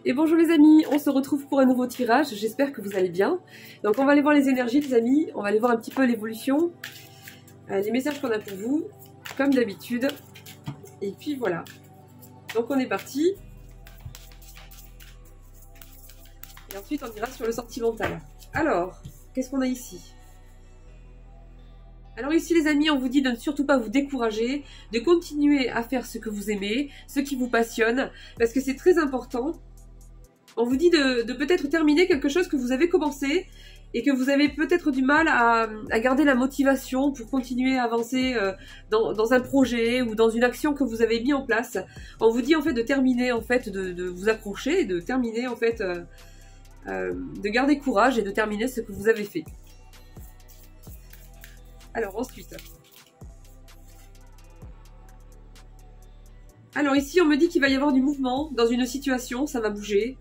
Et bonjour les amis, on se retrouve pour un nouveau tirage, j'espère que vous allez bien. Donc on va aller voir les énergies les amis, on va aller voir un petit peu l'évolution, les messages qu'on a pour vous, comme d'habitude. Et puis voilà, donc on est parti. Et ensuite on ira sur le sentimental. Alors, qu'est-ce qu'on a ici? Alors ici les amis, on vous dit de ne surtout pas vous décourager, de continuer à faire ce que vous aimez, ce qui vous passionne, parce que c'est très important. On vous dit de peut-être terminer quelque chose que vous avez commencé et que vous avez peut-être du mal à garder la motivation pour continuer à avancer dans un projet ou dans une action que vous avez mis en place. On vous dit en fait de terminer, en fait, de vous accrocher et de terminer en fait, de garder courage et de terminer ce que vous avez fait. Alors ensuite. Alors ici on me dit qu'il va y avoir du mouvement dans une situation, ça va bouger.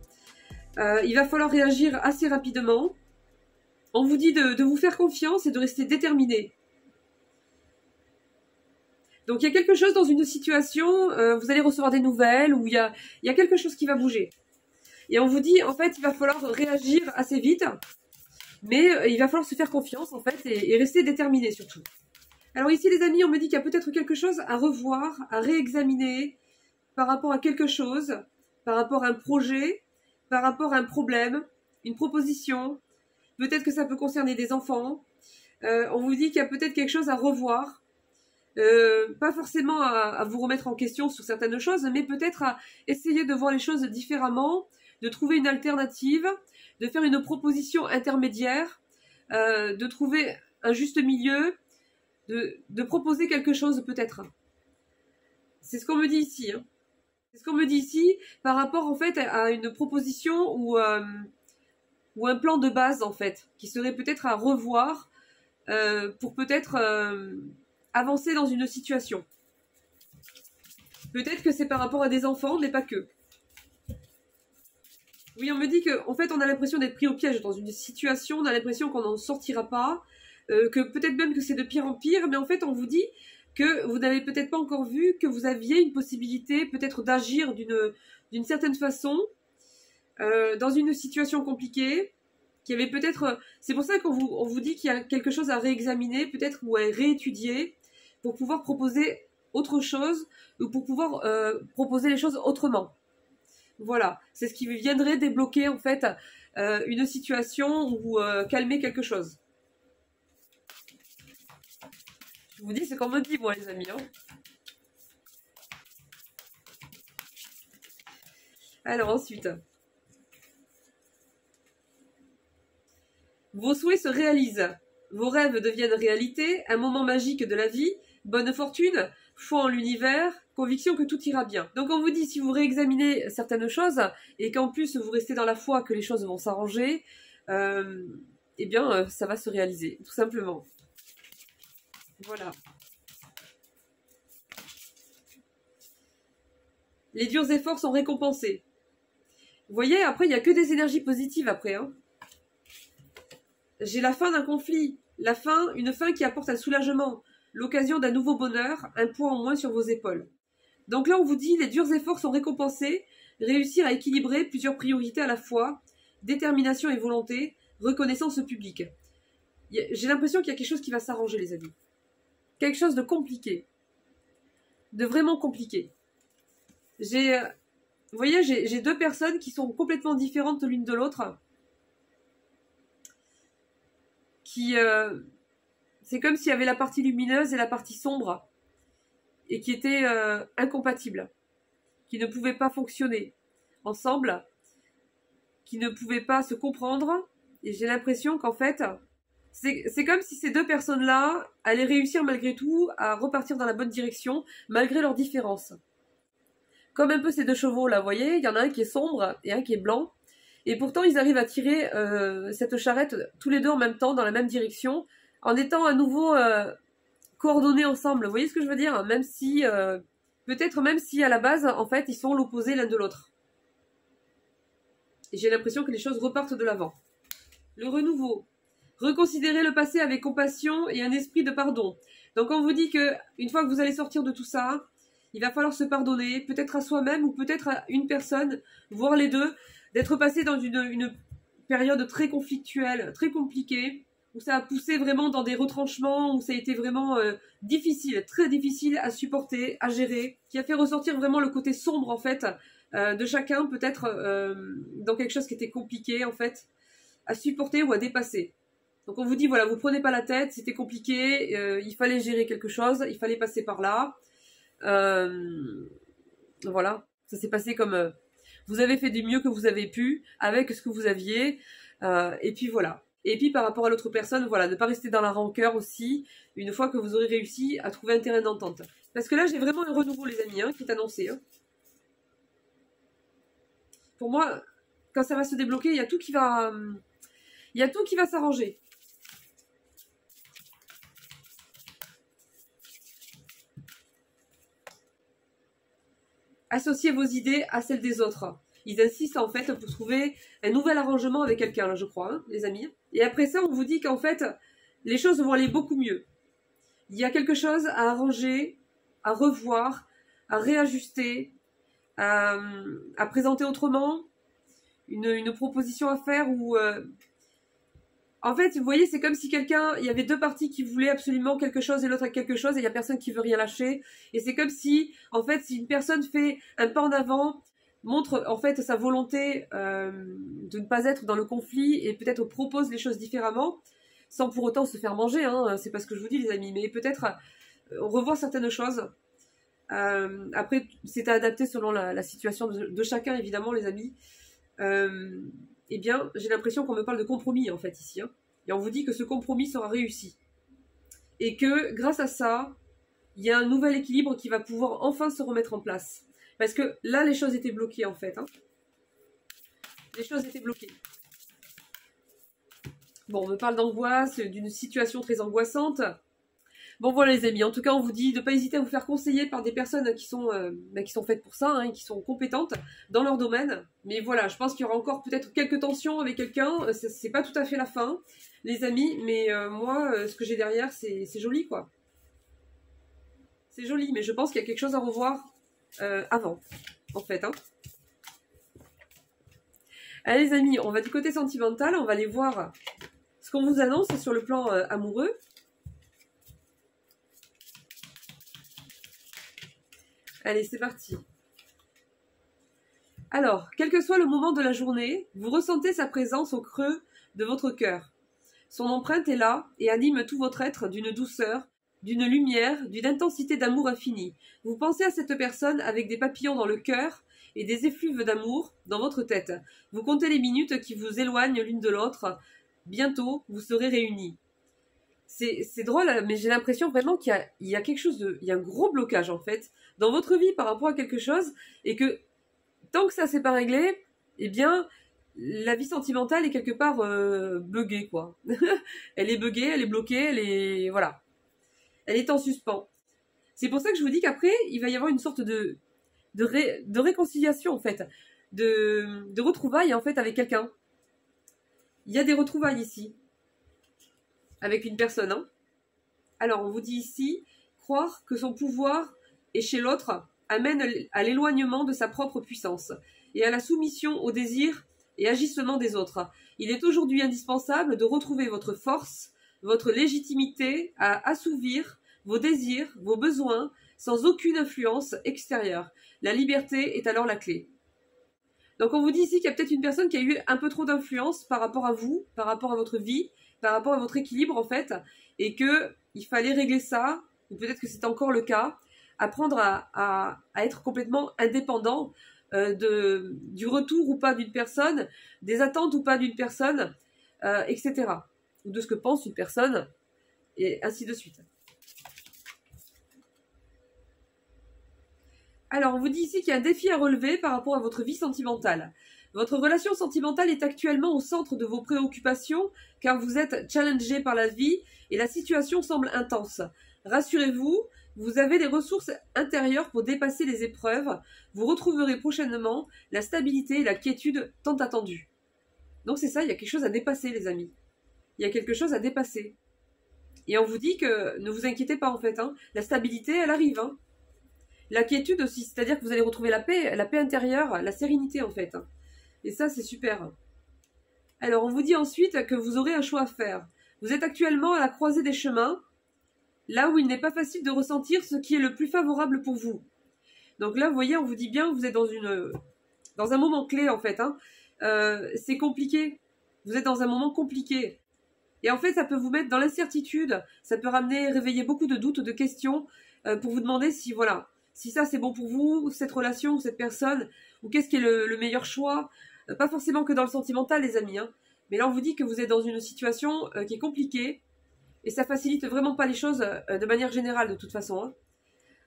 Il va falloir réagir assez rapidement. On vous dit de vous faire confiance et de rester déterminé. Donc il y a quelque chose dans une situation, vous allez recevoir des nouvelles ou il y a quelque chose qui va bouger. Et on vous dit en fait il va falloir réagir assez vite, mais il va falloir se faire confiance en fait et rester déterminé surtout. Alors ici les amis, on me dit qu'il y a peut-être quelque chose à revoir, à réexaminer par rapport à quelque chose, par rapport à un projet, par rapport à un problème, une proposition. Peut-être que ça peut concerner des enfants. On vous dit qu'il y a peut-être quelque chose à revoir. Pas forcément à vous remettre en question sur certaines choses, mais peut-être à essayer de voir les choses différemment, de trouver une alternative, de faire une proposition intermédiaire, de trouver un juste milieu, de proposer quelque chose peut-être. C'est ce qu'on me dit ici. Hein. C'est ce qu'on me dit ici par rapport en fait à une proposition ou un plan de base en fait, qui serait peut-être à revoir pour peut-être avancer dans une situation. Peut-être que c'est par rapport à des enfants, mais pas que. Oui, on me dit qu'en fait on a l'impression d'être pris au piège dans une situation, on a l'impression qu'on n'en sortira pas, que peut-être même que c'est de pire en pire, mais en fait on vous dit que vous n'avez peut-être pas encore vu que vous aviez une possibilité peut-être d'agir d'une certaine façon dans une situation compliquée, qu'il y avait peut-être... C'est pour ça qu'on vous dit qu'il y a quelque chose à réexaminer, peut-être, ou à réétudier, pour pouvoir proposer autre chose, ou pour pouvoir proposer les choses autrement. Voilà, c'est ce qui viendrait débloquer, en fait, une situation ou calmer quelque chose. Je vous dis, c'est qu'on me dit, moi, les amis. Hein. Alors, ensuite... Vos souhaits se réalisent, vos rêves deviennent réalité, un moment magique de la vie, bonne fortune, foi en l'univers, conviction que tout ira bien. Donc on vous dit, si vous réexaminez certaines choses, et qu'en plus vous restez dans la foi que les choses vont s'arranger, eh bien ça va se réaliser, tout simplement. Voilà. Les durs efforts sont récompensés. Vous voyez, après il n'y a que des énergies positives après, hein. J'ai la fin d'un conflit, une fin qui apporte un soulagement, l'occasion d'un nouveau bonheur, un poids en moins sur vos épaules. Donc là, on vous dit, les durs efforts sont récompensés, réussir à équilibrer plusieurs priorités à la fois, détermination et volonté, reconnaissance publique. J'ai l'impression qu'il y a quelque chose qui va s'arranger, les amis. Quelque chose de compliqué. De vraiment compliqué. Vous voyez, j'ai deux personnes qui sont complètement différentes l'une de l'autre. C'est comme s'il y avait la partie lumineuse et la partie sombre et qui étaient incompatibles, qui ne pouvaient pas fonctionner ensemble, qui ne pouvaient pas se comprendre. Et j'ai l'impression qu'en fait, c'est comme si ces deux personnes-là allaient réussir malgré tout à repartir dans la bonne direction, malgré leurs différences. Comme un peu ces deux chevaux là, vous voyez, il y en a un qui est sombre et un qui est blanc. Et pourtant, ils arrivent à tirer cette charrette tous les deux en même temps, dans la même direction, en étant à nouveau coordonnés ensemble. Vous voyez ce que je veux dire? Même si, peut-être même si à la base, en fait, ils sont l'opposé l'un de l'autre. Et j'ai l'impression que les choses repartent de l'avant. Le renouveau. Reconsidérer le passé avec compassion et un esprit de pardon. Donc on vous dit que une fois que vous allez sortir de tout ça, Il va falloir se pardonner, peut-être à soi-même ou peut-être à une personne, voire les deux, d'être passé dans une période très conflictuelle, très compliquée, où ça a poussé vraiment dans des retranchements, où ça a été vraiment difficile, très difficile à supporter, à gérer, qui a fait ressortir vraiment le côté sombre en fait de chacun, peut-être dans quelque chose qui était compliqué en fait, à supporter ou à dépasser. Donc on vous dit voilà, vous prenez pas la tête, c'était compliqué, il fallait gérer quelque chose, il fallait passer par là. Voilà, ça s'est passé comme vous avez fait du mieux que vous avez pu avec ce que vous aviez, et puis voilà. Et puis par rapport à l'autre personne, voilà, ne pas rester dans la rancœur aussi, une fois que vous aurez réussi à trouver un terrain d'entente. Parce que là, j'ai vraiment un renouveau, les amis, qui est annoncé. Pour moi, quand ça va se débloquer, il y a tout qui va s'arranger. Associez vos idées à celles des autres. Ils insistent en fait pour trouver un nouvel arrangement avec quelqu'un, là, je crois, les amis. Et après ça, on vous dit qu'en fait, les choses vont aller beaucoup mieux. Il y a quelque chose à arranger, à revoir, à réajuster, à présenter autrement, une proposition à faire ou... En fait, vous voyez, c'est comme si il y avait deux parties qui voulaient absolument quelque chose et l'autre quelque chose et il n'y a personne qui veut rien lâcher. Et c'est comme si, en fait, si une personne fait un pas en avant, montre en fait sa volonté de ne pas être dans le conflit et peut-être propose les choses différemment, sans pour autant se faire manger, c'est pas ce que je vous dis les amis, mais peut-être revoir certaines choses. Après, c'est à adapter selon la situation de chacun, évidemment, les amis. Eh bien, j'ai l'impression qu'on me parle de compromis, en fait, ici. Et on vous dit que ce compromis sera réussi. Et que, grâce à ça, il y a un nouvel équilibre qui va pouvoir enfin se remettre en place. Parce que là, les choses étaient bloquées, en fait. Les choses étaient bloquées. Bon, on me parle d'angoisse, d'une situation très angoissante. Bon voilà les amis, en tout cas on vous dit de ne pas hésiter à vous faire conseiller par des personnes qui sont faites pour ça, qui sont compétentes dans leur domaine. Mais voilà, je pense qu'il y aura encore peut-être quelques tensions avec quelqu'un, c'est pas tout à fait la fin, les amis, mais moi ce que j'ai derrière c'est joli quoi. C'est joli, mais je pense qu'il y a quelque chose à revoir avant, en fait. Allez les amis, on va du côté sentimental, on va aller voir ce qu'on vous annonce sur le plan amoureux. Allez, c'est parti. Alors, quel que soit le moment de la journée, vous ressentez sa présence au creux de votre cœur. Son empreinte est là et anime tout votre être d'une douceur, d'une lumière, d'une intensité d'amour infini. Vous pensez à cette personne avec des papillons dans le cœur et des effluves d'amour dans votre tête. Vous comptez les minutes qui vous éloignent l'une de l'autre. Bientôt, vous serez réunis. C'est drôle, mais j'ai l'impression vraiment qu'il y a quelque chose il y a un gros blocage en fait dans votre vie par rapport à quelque chose et que tant que ça s'est pas réglé, eh bien la vie sentimentale est quelque part buggée quoi. Elle est buggée, elle est bloquée, voilà, elle est en suspens. C'est pour ça que je vous dis qu'après il va y avoir une sorte de réconciliation en fait, de retrouvailles en fait avec quelqu'un. Il y a des retrouvailles ici. Avec une personne. Alors, on vous dit ici, croire que son pouvoir est chez l'autre amène à l'éloignement de sa propre puissance et à la soumission aux désirs et agissements des autres. Il est aujourd'hui indispensable de retrouver votre force, votre légitimité à assouvir vos désirs, vos besoins, sans aucune influence extérieure. La liberté est alors la clé. Donc, on vous dit ici qu'il y a peut-être une personne qui a eu un peu trop d'influence par rapport à vous, par rapport à votre vie, par rapport à votre équilibre en fait, et que il fallait régler ça, ou peut-être que c'est encore le cas, apprendre à être complètement indépendant du retour ou pas d'une personne, des attentes ou pas d'une personne, etc. Ou de ce que pense une personne, et ainsi de suite. Alors, on vous dit ici qu'il y a un défi à relever par rapport à votre vie sentimentale. Votre relation sentimentale est actuellement au centre de vos préoccupations car vous êtes challengé par la vie et la situation semble intense. Rassurez-vous, vous avez les ressources intérieures pour dépasser les épreuves. Vous retrouverez prochainement la stabilité et la quiétude tant attendues. Donc c'est ça, il y a quelque chose à dépasser les amis. Il y a quelque chose à dépasser. Et on vous dit que ne vous inquiétez pas en fait, la stabilité elle arrive. La quiétude aussi, c'est-à-dire que vous allez retrouver la paix intérieure, la sérénité en fait. Et ça, c'est super. Alors, on vous dit ensuite que vous aurez un choix à faire. Vous êtes actuellement à la croisée des chemins, là où il n'est pas facile de ressentir ce qui est le plus favorable pour vous. Donc là, vous voyez, on vous dit bien que vous êtes dans un moment clé en fait. Hein. C'est compliqué. Vous êtes dans un moment compliqué. Et en fait, ça peut vous mettre dans l'incertitude. Ça peut réveiller beaucoup de doutes, de questions pour vous demander si voilà, si ça c'est bon pour vous, cette relation, cette personne, ou qu'est-ce qui est le meilleur choix. Pas forcément que dans le sentimental, les amis. Hein. Mais là, on vous dit que vous êtes dans une situation qui est compliquée. Et ça facilite vraiment pas les choses de manière générale, de toute façon. Hein.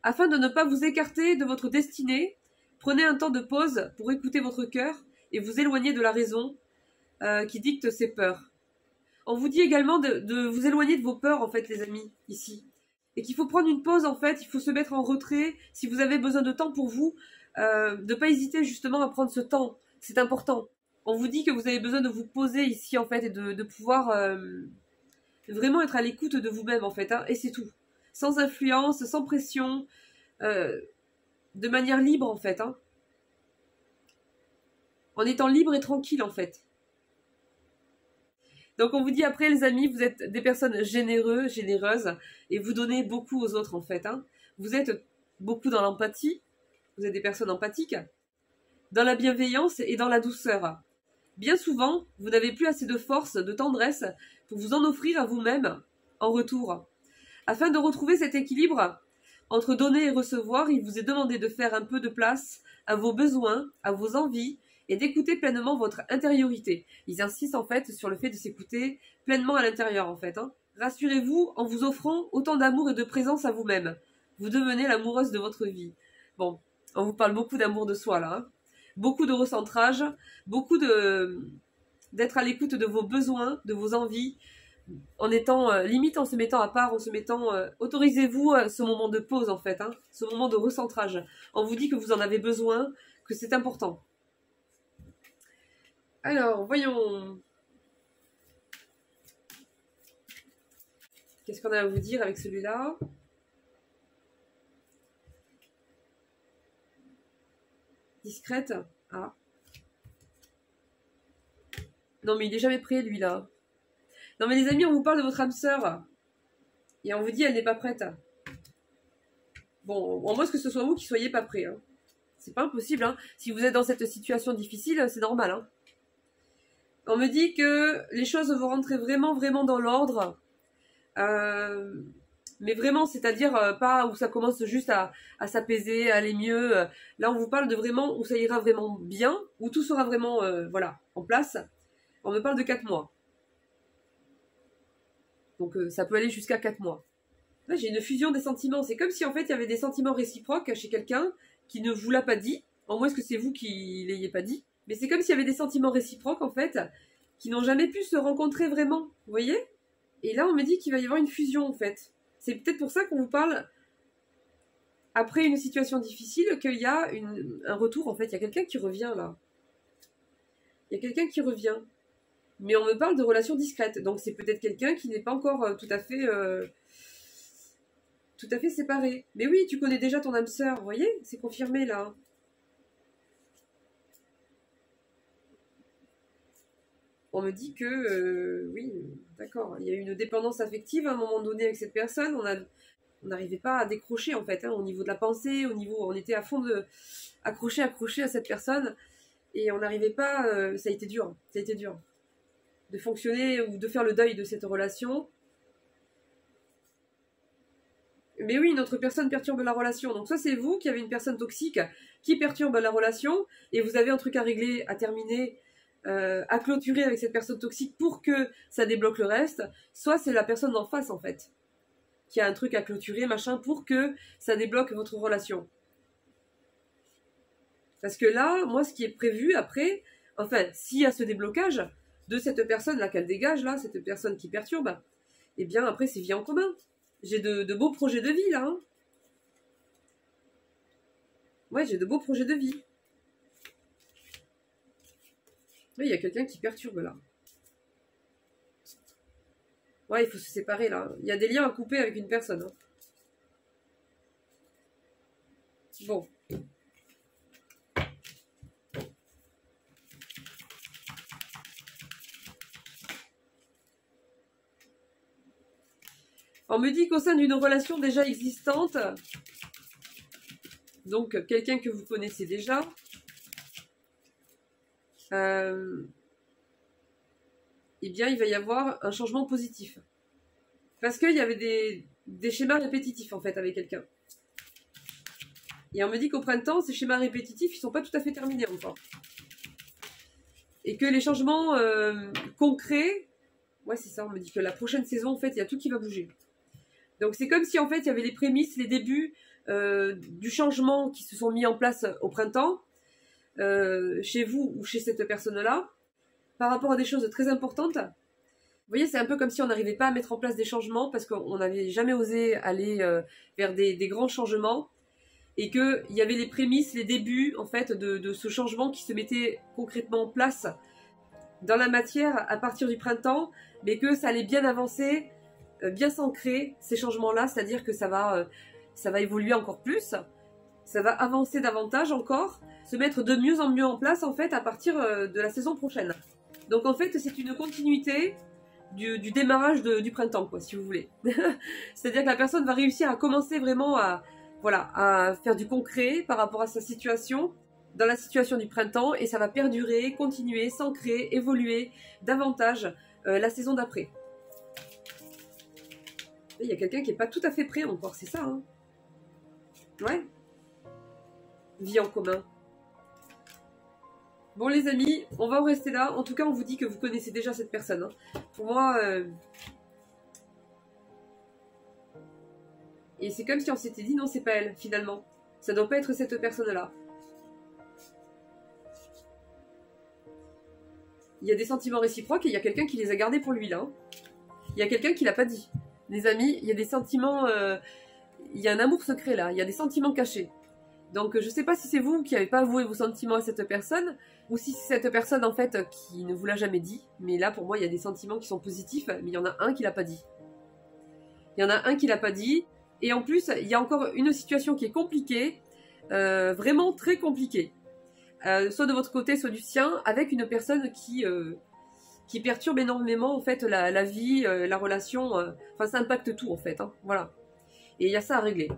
Afin de ne pas vous écarter de votre destinée, prenez un temps de pause pour écouter votre cœur et vous éloigner de la raison qui dicte ses peurs. On vous dit également de vous éloigner de vos peurs, en fait, les amis, ici. Et qu'il faut prendre une pause, en fait, il faut se mettre en retrait. Si vous avez besoin de temps pour vous, de ne pas hésiter justement à prendre ce temps. C'est important. On vous dit que vous avez besoin de vous poser ici, en fait, et de pouvoir vraiment être à l'écoute de vous-même, en fait. Hein, et c'est tout. Sans influence, sans pression, de manière libre, en fait. Hein, en étant libre et tranquille, en fait. Donc on vous dit après les amis, vous êtes des personnes généreuses et vous donnez beaucoup aux autres en fait. Hein. Vous êtes beaucoup dans l'empathie, vous êtes des personnes empathiques, dans la bienveillance et dans la douceur. Bien souvent, vous n'avez plus assez de force, de tendresse pour vous en offrir à vous-même en retour. Afin de retrouver cet équilibre entre donner et recevoir, il vous est demandé de faire un peu de place à vos besoins, à vos envies, et d'écouter pleinement votre intériorité. Ils insistent en fait sur le fait de s'écouter pleinement à l'intérieur en fait. Hein. Rassurez-vous en vous offrant autant d'amour et de présence à vous-même. Vous devenez l'amoureuse de votre vie. Bon, on vous parle beaucoup d'amour de soi là. Hein. Beaucoup de recentrage, beaucoup d'être à l'écoute de vos besoins, de vos envies, en étant limite en se mettant à part, en se mettant... autorisez-vous ce moment de pause en fait, hein, ce moment de recentrage. On vous dit que vous en avez besoin, que c'est important. Alors, voyons. Qu'est-ce qu'on a à vous dire avec celui-là? Discrète. Ah. Non, mais il est jamais prêt, lui, là. Non, mais les amis, on vous parle de votre âme sœur. Et on vous dit, elle n'est pas prête. Bon, en moins que ce soit vous qui soyez pas prêt. Hein. C'est pas impossible. Hein. Si vous êtes dans cette situation difficile, c'est normal. Hein. On me dit que les choses vont rentrer vraiment, vraiment dans l'ordre. Mais vraiment, c'est-à-dire pas où ça commence juste à s'apaiser, à aller mieux. Là, on vous parle de vraiment où ça ira vraiment bien, où tout sera vraiment voilà, en place. On me parle de 4 mois. Donc ça peut aller jusqu'à 4 mois. Là, j'ai une fusion des sentiments. C'est comme si en fait il y avait des sentiments réciproques chez quelqu'un qui ne vous l'a pas dit. En moins, est-ce que c'est vous qui l'ayez pas dit? Mais c'est comme s'il y avait des sentiments réciproques, en fait, qui n'ont jamais pu se rencontrer vraiment. Vous voyez? Et là, on me dit qu'il va y avoir une fusion, en fait. C'est peut-être pour ça qu'on vous parle, après une situation difficile, qu'il y a un retour, en fait. Il y a quelqu'un qui revient, là. Il y a quelqu'un qui revient. Mais on me parle de relations discrètes. Donc, c'est peut-être quelqu'un qui n'est pas encore tout à fait séparé. Mais oui, tu connais déjà ton âme sœur, vous voyez? C'est confirmé, là. On me dit que, oui, d'accord, il y a eu une dépendance affective à un moment donné avec cette personne, on n'arrivait pas à décrocher en fait, hein, au niveau de la pensée, on était à fond accroché à cette personne, et on n'arrivait pas, ça a été dur, de fonctionner ou de faire le deuil de cette relation. Mais oui, une autre personne perturbe la relation, donc soit c'est vous qui avez une personne toxique qui perturbe la relation, et vous avez un truc à régler, à terminer, à clôturer avec cette personne toxique pour que ça débloque le reste, soit c'est la personne d'en face en fait qui a un truc à clôturer machin pour que ça débloque votre relation. Parce que là, moi ce qui est prévu après, enfin s'il y a ce déblocage de cette personne là qu'elle dégage là, cette personne qui perturbe, et bien après c'est vie en commun. J'ai de beaux projets de vie là. Hein. Ouais, j'ai de beaux projets de vie. Oui, il y a quelqu'un qui perturbe là. Ouais, il faut se séparer là. Il y a des liens à couper avec une personne. Hein. Bon. On me dit qu'au sein d'une relation déjà existante, donc quelqu'un que vous connaissez déjà, eh bien il va y avoir un changement positif. Parce qu'il y avait des schémas répétitifs en fait avec quelqu'un. Et on me dit qu'au printemps, ces schémas répétitifs, ils ne sont pas tout à fait terminés encore. Et que les changements concrets, ouais c'est ça, on me dit que la prochaine saison, en fait, il y a tout qui va bouger. Donc c'est comme si en fait, il y avait les prémices, les débuts du changement qui se sont mis en place au printemps, chez vous ou chez cette personne-là, par rapport à des choses très importantes. Vous voyez, c'est un peu comme si on n'arrivait pas à mettre en place des changements parce qu'on n'avait jamais osé aller vers des grands changements et qu'il y avait les prémices, les débuts en fait de ce changement qui se mettait concrètement en place dans la matière à partir du printemps, mais que ça allait bien avancer, bien s'ancrer ces changements-là, c'est-à-dire que ça va évoluer encore plus, ça va avancer davantage encore, se mettre de mieux en mieux en place en fait à partir de la saison prochaine. Donc en fait c'est une continuité du démarrage du printemps, quoi, si vous voulez. C'est-à-dire que la personne va réussir à commencer vraiment à faire du concret par rapport à sa situation, dans la situation du printemps, et ça va perdurer, continuer, s'ancrer, évoluer davantage la saison d'après. Il y a quelqu'un qui n'est pas tout à fait prêt encore, c'est ça, hein. Ouais. Vie en commun. Bon les amis, on va en rester là. En tout cas, on vous dit que vous connaissez déjà cette personne. Hein. Pour moi... Et c'est comme si on s'était dit, non, c'est pas elle, finalement. Ça doit pas être cette personne-là. Il y a des sentiments réciproques et il y a quelqu'un qui les a gardés pour lui, là. Hein. Il y a quelqu'un qui l'a pas dit. Les amis, il y a des sentiments... il y a un amour secret, là. Il y a des sentiments cachés. Donc je sais pas si c'est vous qui n'avez pas avoué vos sentiments à cette personne, ou si c'est cette personne en fait qui ne vous l'a jamais dit, mais là pour moi il y a des sentiments qui sont positifs, mais il y en a un qui l'a pas dit. Il y en a un qui l'a pas dit, et en plus il y a encore une situation qui est compliquée, vraiment très compliquée, soit de votre côté, soit du sien, avec une personne qui perturbe énormément en fait la vie, la relation, enfin ça impacte tout en fait, hein, voilà. Et il y a ça à régler.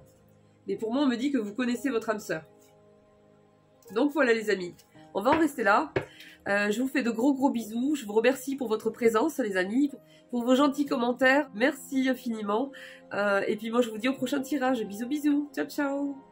Mais pour moi, on me dit que vous connaissez votre âme sœur. Donc voilà les amis, on va en rester là. Je vous fais de gros bisous. Je vous remercie pour votre présence les amis, pour vos gentils commentaires. Merci infiniment. Et puis moi je vous dis au prochain tirage. Bisous bisous. Ciao ciao.